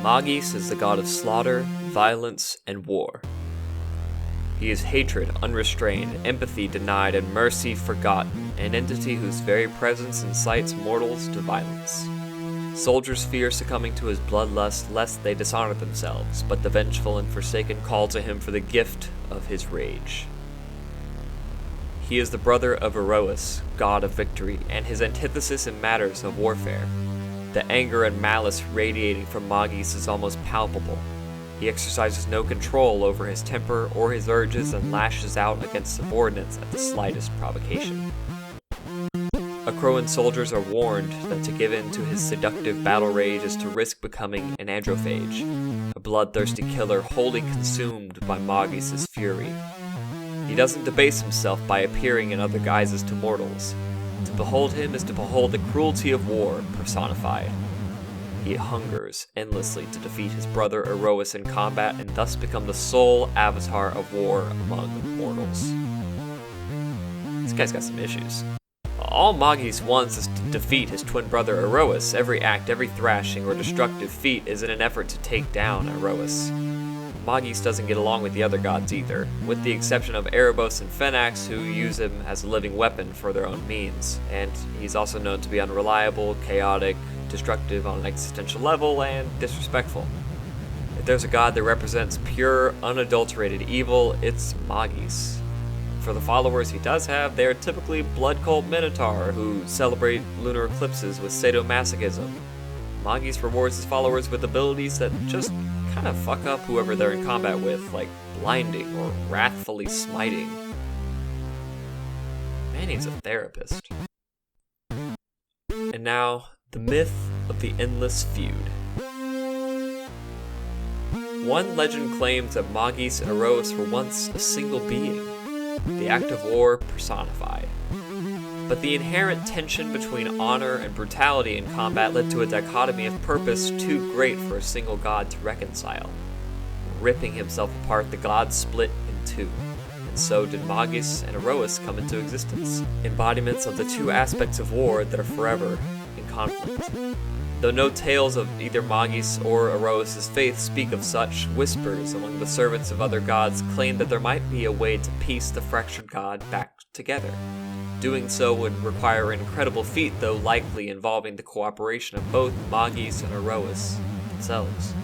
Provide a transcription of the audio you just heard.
Mogis is the god of slaughter, violence, and war. He is hatred unrestrained, empathy denied, and mercy forgotten, an entity whose very presence incites mortals to violence. Soldiers fear succumbing to his bloodlust lest they dishonor themselves, but the vengeful and forsaken call to him for the gift of his rage. He is the brother of Eros, god of victory, and his antithesis in matters of warfare. The anger and malice radiating from Mogis is almost palpable. He exercises no control over his temper or his urges and lashes out against subordinates at the slightest provocation. Akroan soldiers are warned that to give in to his seductive battle rage is to risk becoming an androphage, a bloodthirsty killer wholly consumed by Mogis' fury. He doesn't debase himself by appearing in other guises to mortals. To behold him is to behold the cruelty of war personified. He hungers endlessly to defeat his brother Eros in combat and thus become the sole avatar of war among mortals. This guy's got some issues. All Mogis wants is to defeat his twin brother Eros. Every act, every thrashing or destructive feat is in an effort to take down Eros. Mogis doesn't get along with the other gods either, with the exception of Erebos and Phenax, who use him as a living weapon for their own means, and he's also known to be unreliable, chaotic, destructive on an existential level, and disrespectful. If there's a god that represents pure, unadulterated evil, it's Mogis. For the followers he does have, they are typically blood cult minotaur who celebrate lunar eclipses with sadomasochism. Mogis rewards his followers with abilities that just kind of fuck up whoever they're in combat with, like blinding or wrathfully smiting. Man needs a therapist. And now, the myth of the endless feud. One legend claims that Mogis and Eros were once a single being, the act of war personified. But the inherent tension between honor and brutality in combat led to a dichotomy of purpose too great for a single god to reconcile. Ripping himself apart, the gods split in two, and so did Mogis and Eros come into existence, embodiments of the two aspects of war that are forever in conflict. Though no tales of either Mogis or Eros' faith speak of such, whispers among the servants of other gods claim that there might be a way to piece the fractured god back together. Doing so would require an incredible feat, though likely involving the cooperation of both Mogis and Eros themselves.